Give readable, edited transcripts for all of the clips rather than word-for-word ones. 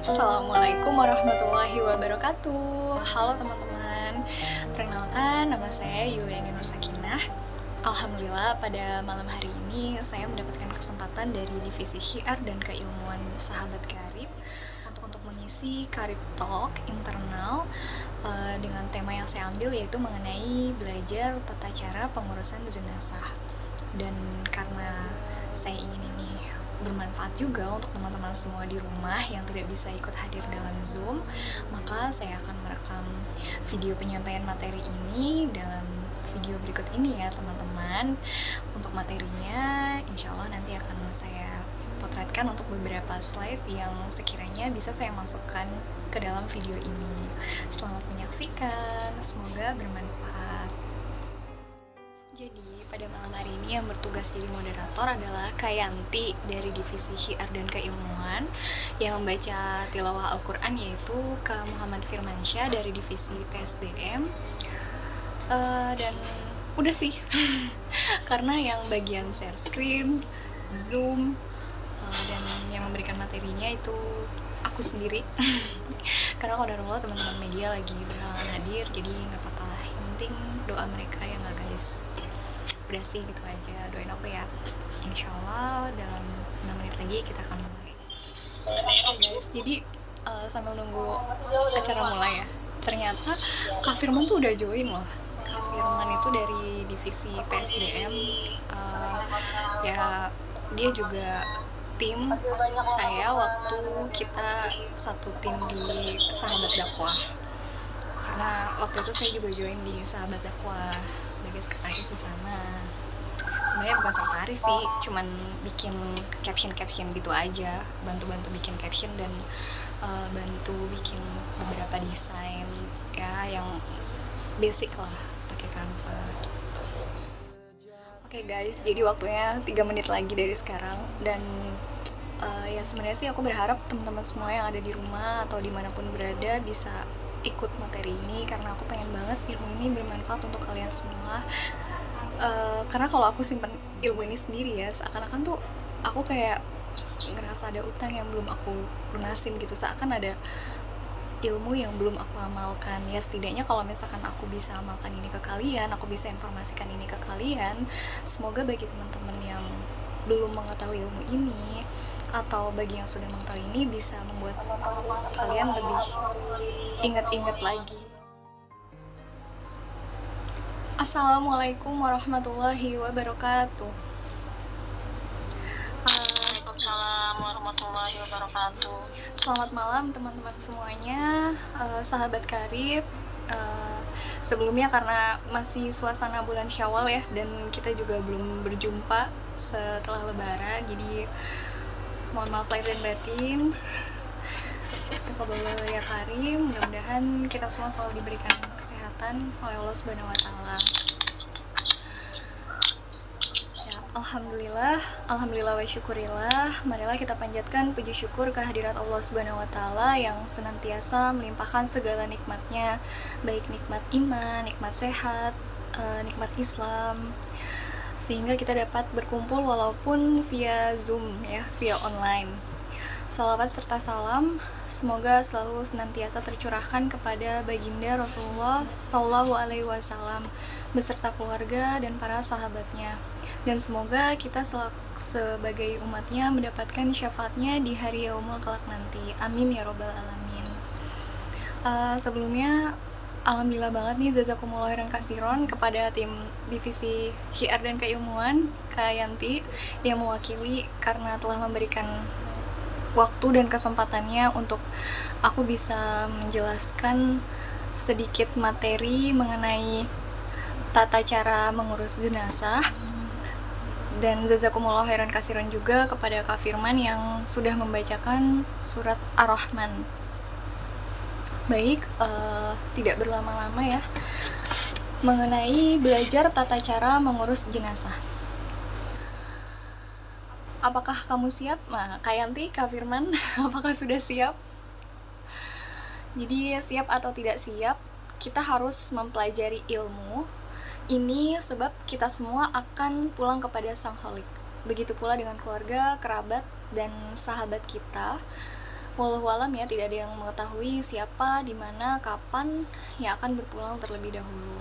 Assalamualaikum warahmatullahi wabarakatuh. Halo teman-teman. Perkenalkan, nama saya Yuliani Nur Sakinah. Alhamdulillah pada malam hari ini saya mendapatkan kesempatan dari Divisi Syiar dan Keilmuan Sahabat Karib untuk mengisi Karib Talk internal dengan tema yang saya ambil yaitu mengenai belajar tata cara pengurusan jenazah. Dan karena saya ingin ini bermanfaat juga untuk teman-teman semua di rumah yang tidak bisa ikut hadir dalam Zoom, maka saya akan merekam video penyampaian materi ini dalam video berikut ini ya teman-teman. Untuk materinya insya Allah nanti akan saya potretkan untuk beberapa slide yang sekiranya bisa saya masukkan ke dalam video ini. Selamat menyaksikan, semoga bermanfaat. Jadi pada malam hari ini yang bertugas jadi moderator adalah Kayanti dari Divisi Syiar dan Keilmuan yang membaca tilawah Al-Quran, yaitu Kak Muhammad Firmansyah dari Divisi PSDM. Dan udah sih karena yang bagian share screen, Zoom, dan yang memberikan materinya itu aku sendiri karena qadarullah teman-teman media lagi berhalangan hadir, jadi nggak apa-apa lah, yang penting doa mereka ya nggak guys. Udah sih gitu aja, doain aku ya, insya Allah dalam 6 menit lagi kita akan mulai. Oke guys, jadi sambil nunggu acara mulai ya, ternyata Kak Firman tuh udah join loh. Kak Firman itu dari Divisi PSDM, ya dia juga tim saya waktu kita satu tim di Sahabat Dakwah, karena waktu itu saya juga join di Sahabat Dakwah sebagai sekretaris di sana. Sebenarnya bukan sekretaris sih, cuman bikin caption gitu aja, bantu bikin caption dan bantu bikin beberapa desain ya yang basic lah, pakai Canva gitu. Oke guys, jadi waktunya 3 menit lagi dari sekarang, dan ya sebenarnya sih aku berharap teman-teman semua yang ada di rumah atau dimanapun berada bisa ikut materi ini, karena aku pengen banget ilmu ini bermanfaat untuk kalian semua. Karena kalau aku simpen ilmu ini sendiri ya, seakan-akan tuh aku kayak ngerasa ada utang yang belum aku lunasin gitu, seakan ada ilmu yang belum aku amalkan. Ya setidaknya kalau misalkan aku bisa amalkan ini ke kalian, aku bisa informasikan ini ke kalian, semoga bagi teman-teman yang belum mengetahui ilmu ini atau bagi yang sudah mengetahui ini bisa membuat kalian lebih ingat-ingat lagi. Assalamualaikum warahmatullahi wabarakatuh. Waalaikumsalam warahmatullahi wabarakatuh. Selamat malam teman-teman semuanya, sahabat karib. Sebelumnya karena masih suasana bulan Syawal ya, dan kita juga belum berjumpa setelah Lebaran, jadi mohon maaf lahir dan batin. Taqabbalallahu ya karim. Mudah-mudahan kita semua selalu diberikan kesehatan oleh Allah Subhanahu wa taala. Ya, alhamdulillah wa syukurillah. Marilah kita panjatkan puji syukur kehadirat Allah Subhanahu wa taala yang senantiasa melimpahkan segala nikmatnya, baik nikmat iman, nikmat sehat, nikmat Islam, sehingga kita dapat berkumpul walaupun via Zoom ya, via online. Salawat serta salam semoga selalu senantiasa tercurahkan kepada baginda Rasulullah Sallallahu Alaihi Wasallam beserta keluarga dan para sahabatnya, dan semoga kita sebagai umatnya mendapatkan syafaatnya di hari yaumul kelak nanti. Amin ya robbal alamin. Sebelumnya alhamdulillah banget nih, jazakumullah khairan kasiron kepada tim Divisi Syiar dan Keilmuan, Kak Yanti yang mewakili, karena telah memberikan waktu dan kesempatannya untuk aku bisa menjelaskan sedikit materi mengenai tata cara mengurus jenazah. Dan jazakumullah khairan kasiron juga kepada Kak Firman yang sudah membacakan surat Ar-Rahman. Baik, tidak berlama-lama ya, mengenai belajar tata cara mengurus jenazah. Apakah kamu siap? Nah, Kak Yanti, Kak Firman, apakah sudah siap? Jadi siap atau tidak siap, kita harus mempelajari ilmu ini sebab kita semua akan pulang kepada Sang Khalik. Begitu pula dengan keluarga, kerabat, dan sahabat kita Wallahu alam ya, tidak ada yang mengetahui siapa, di mana, kapan yang akan berpulang terlebih dahulu.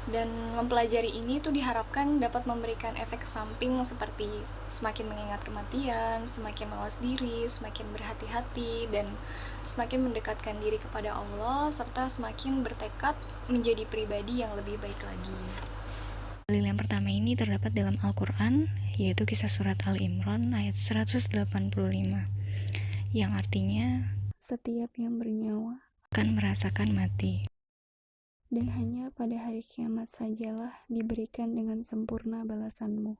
Dan mempelajari ini tuh diharapkan dapat memberikan efek samping seperti semakin mengingat kematian, semakin mawas diri, semakin berhati-hati, dan semakin mendekatkan diri kepada Allah, serta semakin bertekad menjadi pribadi yang lebih baik lagi. Dalil yang pertama ini terdapat dalam Al-Quran, yaitu kisah surat Al-Imran ayat 185, yang artinya, setiap yang bernyawa akan merasakan mati. Dan hanya pada hari kiamat sajalah diberikan dengan sempurna balasanmu.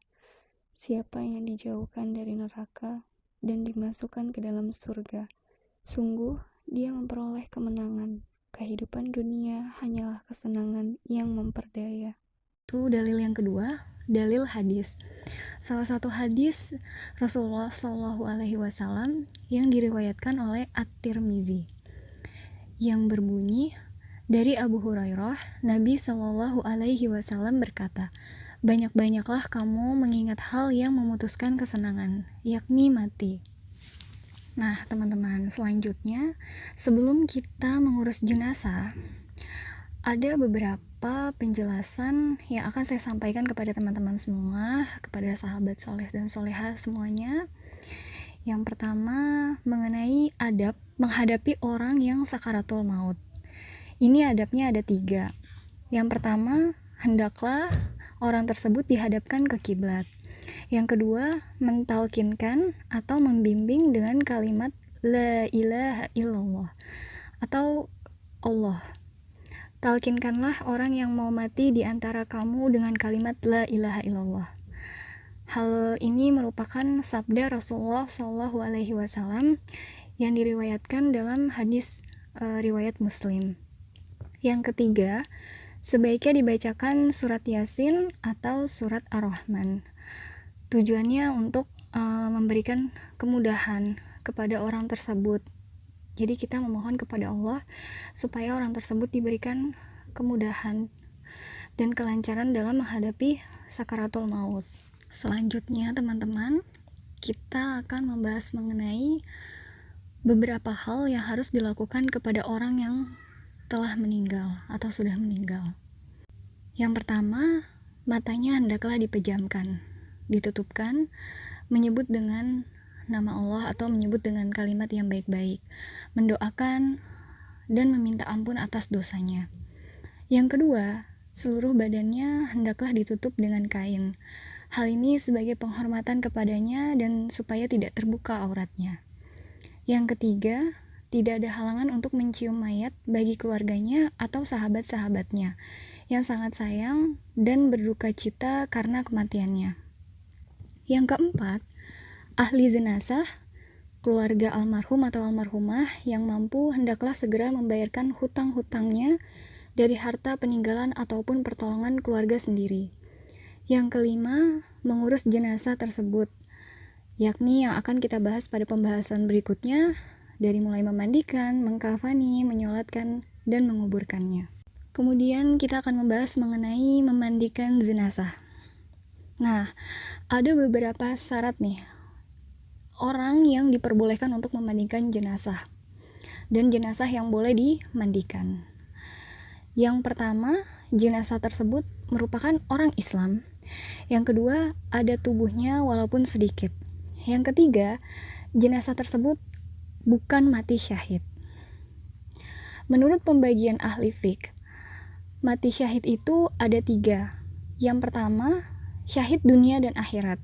Siapa yang dijauhkan dari neraka dan dimasukkan ke dalam surga, sungguh dia memperoleh kemenangan. Kehidupan dunia hanyalah kesenangan yang memperdaya. Itu dalil yang kedua, dalil hadis. Salah satu hadis Rasulullah SAW yang diriwayatkan oleh At-Tirmizi, yang berbunyi, dari Abu Hurairah, Nabi SAW berkata, banyak-banyaklah kamu mengingat hal yang memutuskan kesenangan, yakni mati. Nah, teman-teman, selanjutnya, sebelum kita mengurus jenazah, ada beberapa penjelasan yang akan saya sampaikan kepada teman-teman semua, kepada sahabat soleh dan soleha semuanya. Yang pertama, mengenai adab menghadapi orang yang sakaratul maut. Ini adabnya ada 3. Yang pertama, hendaklah orang tersebut dihadapkan ke kiblat. Yang kedua, mentalkinkan atau membimbing dengan kalimat La ilaha illallah atau Allah. Talkinkanlah orang yang mau mati di antara kamu dengan kalimat La ilaha illallah. Hal ini merupakan sabda Rasulullah SAW yang diriwayatkan dalam hadis riwayat Muslim. Yang ketiga, sebaiknya dibacakan surat Yasin atau surat Ar-Rahman. Tujuannya untuk memberikan kemudahan kepada orang tersebut. Jadi kita memohon kepada Allah supaya orang tersebut diberikan kemudahan dan kelancaran dalam menghadapi sakaratul maut. Selanjutnya, teman-teman, kita akan membahas mengenai beberapa hal yang harus dilakukan kepada orang yang telah meninggal atau sudah meninggal. Yang pertama, matanya hendaklah dipejamkan, ditutupkan, menyebut dengan nama Allah atau menyebut dengan kalimat yang baik-baik, mendoakan dan meminta ampun atas dosanya. Yang kedua, seluruh badannya hendaklah ditutup dengan kain. Hal ini sebagai penghormatan kepadanya dan supaya tidak terbuka auratnya. Yang ketiga, tidak ada halangan untuk mencium mayat bagi keluarganya atau sahabat-sahabatnya yang sangat sayang dan berduka cita karena kematiannya. Yang keempat, ahli jenazah, keluarga almarhum atau almarhumah yang mampu hendaklah segera membayarkan hutang-hutangnya dari harta peninggalan ataupun pertolongan keluarga sendiri. Yang kelima, mengurus jenazah tersebut, yakni yang akan kita bahas pada pembahasan berikutnya, dari mulai memandikan, mengkafani, menyolatkan, dan menguburkannya. Kemudian kita akan membahas mengenai memandikan jenazah. Nah, ada beberapa syarat nih orang yang diperbolehkan untuk memandikan jenazah dan jenazah yang boleh dimandikan. Yang pertama, jenazah tersebut merupakan orang Islam. Yang kedua, ada tubuhnya walaupun sedikit. Yang ketiga, jenazah tersebut bukan mati syahid. Menurut pembagian ahli fiqh, mati syahid itu ada 3. Yang pertama, syahid dunia dan akhirat.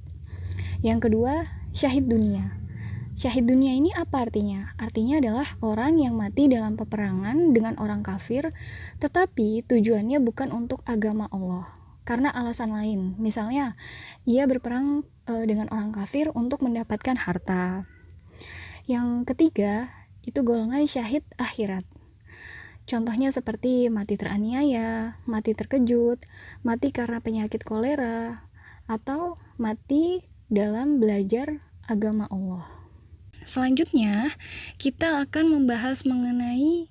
Yang kedua, syahid dunia. Syahid dunia ini apa artinya? Artinya adalah orang yang mati dalam peperangan dengan orang kafir, tetapi tujuannya bukan untuk agama Allah, karena alasan lain. Misalnya, ia berperang dengan orang kafir untuk mendapatkan harta. Yang ketiga, itu golongan syahid akhirat. Contohnya seperti mati teraniaya, mati terkejut, mati karena penyakit kolera, atau mati dalam belajar agama Allah. Selanjutnya, kita akan membahas mengenai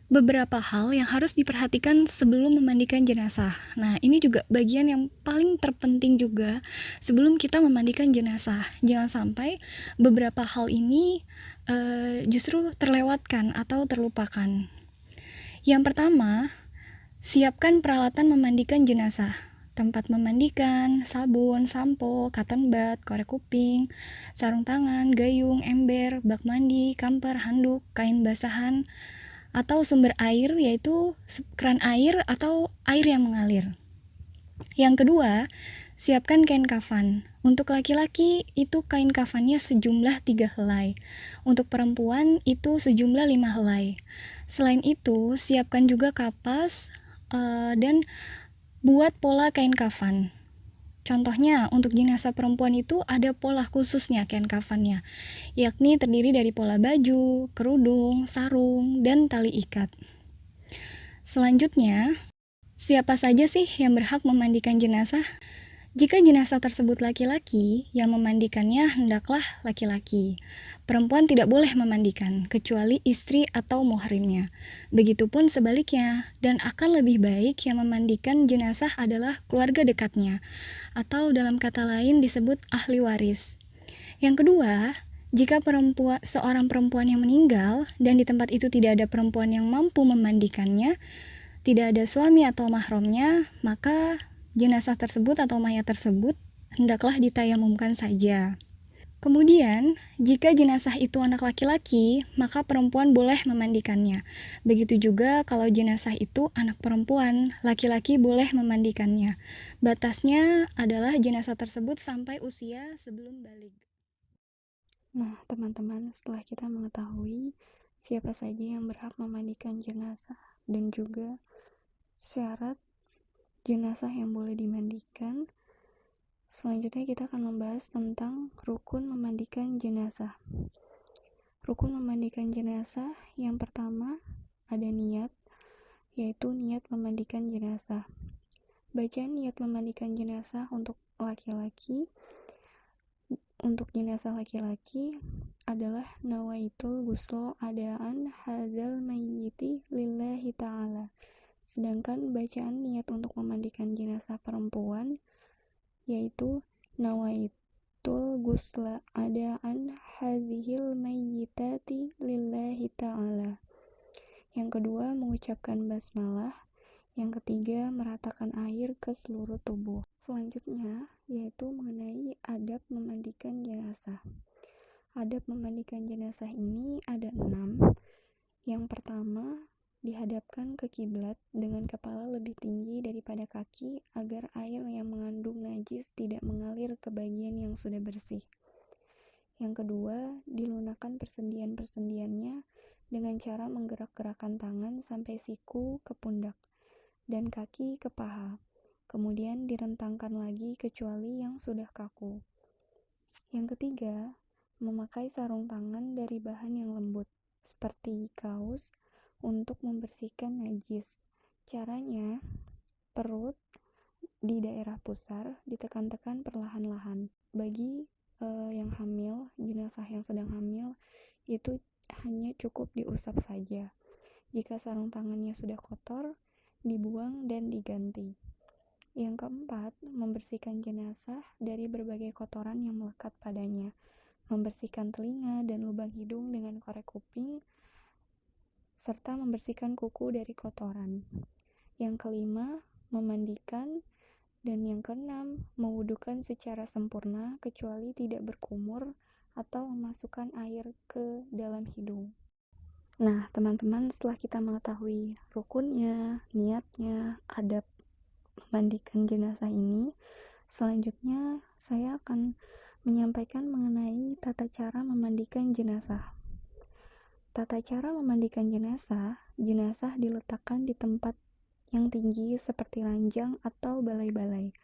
beberapa hal yang harus diperhatikan sebelum memandikan jenazah. Nah, ini juga bagian yang paling terpenting juga sebelum kita memandikan jenazah. Jangan sampai beberapa hal ini justru terlewatkan atau terlupakan. Yang pertama, siapkan peralatan memandikan jenazah. Tempat memandikan, sabun, sampo, cotton bud, korek kuping, sarung tangan, gayung, ember, bak mandi, kamper, handuk, kain basahan, atau sumber air yaitu keran air atau air yang mengalir. Yang kedua, siapkan kain kafan. Untuk laki-laki itu kain kafannya sejumlah 3 helai. Untuk perempuan itu sejumlah 5 helai. Selain itu, siapkan juga kapas dan buat pola kain kafan. Contohnya, untuk jenazah perempuan itu ada pola khususnya kain kafannya, yakni terdiri dari pola baju, kerudung, sarung, dan tali ikat. Selanjutnya, siapa saja sih yang berhak memandikan jenazah? Jika jenazah tersebut laki-laki, yang memandikannya hendaklah laki-laki. Perempuan tidak boleh memandikan, kecuali istri atau muhrimnya. Begitupun sebaliknya, dan akan lebih baik yang memandikan jenazah adalah keluarga dekatnya, atau dalam kata lain disebut ahli waris. Yang kedua, jika seorang perempuan yang meninggal, dan di tempat itu tidak ada perempuan yang mampu memandikannya, tidak ada suami atau mahramnya, maka jenazah tersebut atau mayat tersebut hendaklah ditayamumkan saja. Kemudian, jika jenazah itu anak laki-laki, maka perempuan boleh memandikannya. Begitu juga kalau jenazah itu anak perempuan, laki-laki boleh memandikannya. Batasnya adalah jenazah tersebut sampai usia sebelum baligh. Nah, teman-teman, setelah kita mengetahui siapa saja yang berhak memandikan jenazah dan juga syarat jenazah yang boleh dimandikan, selanjutnya kita akan membahas tentang rukun memandikan jenazah. Rukun memandikan jenazah yang pertama ada niat, yaitu niat memandikan jenazah. Bacaan niat memandikan jenazah untuk laki-laki, untuk jenazah laki-laki adalah nawaitul ghusla adaan hadzal mayyiti lillahi ta'ala. Sedangkan bacaan niat untuk memandikan jenazah perempuan yaitu nawaitul ghusla adaan hazihil mayyitati lillahi ta'ala. Yang kedua, mengucapkan basmalah. Yang ketiga, meratakan air ke seluruh tubuh. Selanjutnya, yaitu mengenai adab memandikan jenazah. Adab memandikan jenazah ini ada 6. Yang pertama, dihadapkan ke kiblat dengan kepala lebih tinggi daripada kaki agar air yang mengandung najis tidak mengalir ke bagian yang sudah bersih. Yang kedua, dilunakkan persendian-persendiannya dengan cara menggerak-gerakkan tangan sampai siku ke pundak dan kaki ke paha. Kemudian direntangkan lagi kecuali yang sudah kaku. Yang ketiga, memakai sarung tangan dari bahan yang lembut seperti kaus untuk membersihkan najis. Caranya, perut di daerah pusar ditekan-tekan perlahan-lahan. Bagi yang hamil, jenazah yang sedang hamil, itu hanya cukup diusap saja. Jika sarung tangannya sudah kotor, dibuang dan diganti. Yang keempat, membersihkan jenazah dari berbagai kotoran yang melekat padanya. Membersihkan telinga dan lubang hidung dengan korek kuping, serta membersihkan kuku dari kotoran. Yang kelima, memandikan. Dan yang keenam, mewudukan secara sempurna kecuali tidak berkumur atau memasukkan air ke dalam hidung. Nah, teman-teman, setelah kita mengetahui rukunnya, niatnya, adab memandikan jenazah ini, selanjutnya saya akan menyampaikan mengenai tata cara memandikan jenazah. Tata cara memandikan jenazah diletakkan di tempat yang tinggi seperti ranjang atau balai-balai,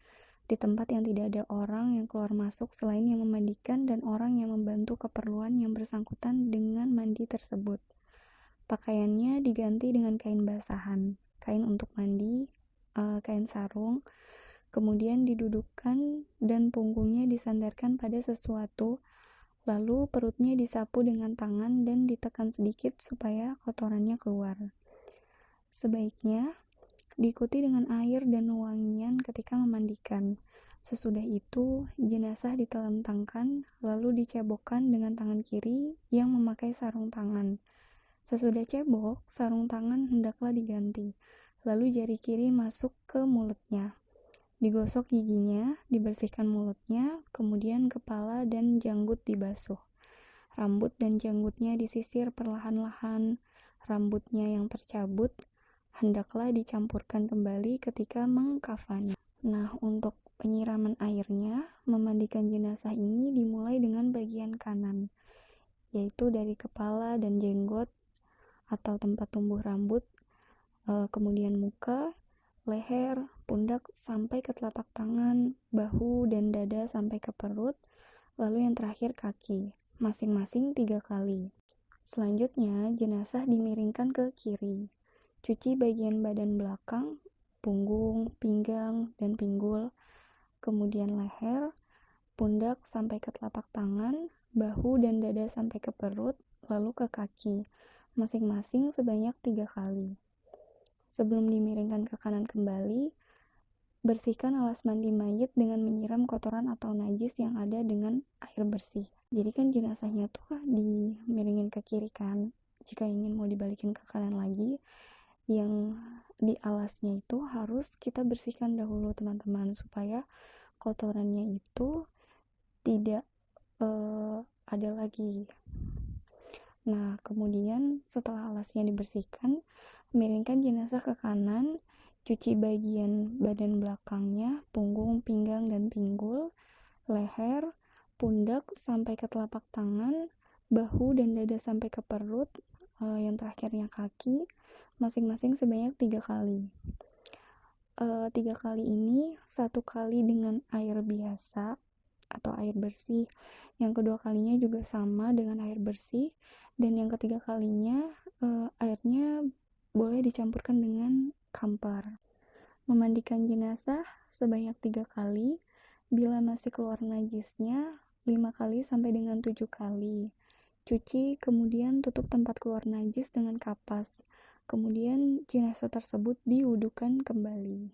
di tempat yang tidak ada orang yang keluar masuk selain yang memandikan dan orang yang membantu keperluan yang bersangkutan dengan mandi tersebut. Pakaiannya diganti dengan kain basahan, kain untuk mandi, kain sarung, kemudian didudukkan dan punggungnya disandarkan pada sesuatu. Lalu perutnya disapu dengan tangan dan ditekan sedikit supaya kotorannya keluar. Sebaiknya diikuti dengan air dan wangian ketika memandikan. Sesudah itu, jenazah ditelentangkan lalu dicebokkan dengan tangan kiri yang memakai sarung tangan. Sesudah cebok, sarung tangan hendaklah diganti. Lalu jari kiri masuk ke mulutnya. Digosok giginya, dibersihkan mulutnya, kemudian kepala dan janggut dibasuh. Rambut dan janggutnya disisir perlahan-lahan. Rambutnya yang tercabut hendaklah dicampurkan kembali ketika mengkafani. Nah, untuk penyiraman airnya, memandikan jenazah ini dimulai dengan bagian kanan, yaitu dari kepala dan jenggot atau tempat tumbuh rambut, kemudian muka, leher, pundak sampai ke telapak tangan, bahu dan dada sampai ke perut, lalu yang terakhir kaki, masing-masing 3 kali. Selanjutnya, jenazah dimiringkan ke kiri. Cuci bagian badan belakang, punggung, pinggang, dan pinggul, kemudian leher, pundak sampai ke telapak tangan, bahu dan dada sampai ke perut, lalu ke kaki, masing-masing sebanyak 3 kali. Sebelum dimiringkan ke kanan kembali, bersihkan alas mandi mayit dengan menyiram kotoran atau najis yang ada dengan air bersih. Jadi kan jenazahnya tuh dimiringin ke kiri kan. Jika ingin mau dibalikin ke kanan lagi, yang di alasnya itu harus kita bersihkan dahulu teman-teman, supaya kotorannya itu tidak ada lagi. Nah, kemudian setelah alasnya dibersihkan, miringkan jenazah ke kanan, cuci bagian badan belakangnya, punggung, pinggang, dan pinggul, leher, pundak sampai ke telapak tangan, bahu dan dada sampai ke perut, yang terakhirnya kaki, masing-masing sebanyak 3 kali. 3 kali ini, 1 kali dengan air biasa atau air bersih, yang kedua kalinya juga sama dengan air bersih, dan yang ketiga kalinya airnya boleh dicampurkan dengan kampar. Memandikan jenazah sebanyak 3 kali, bila masih keluar najisnya 5 kali sampai dengan 7 kali. Cuci, kemudian tutup tempat keluar najis dengan kapas. Kemudian jenazah tersebut diwudukan kembali.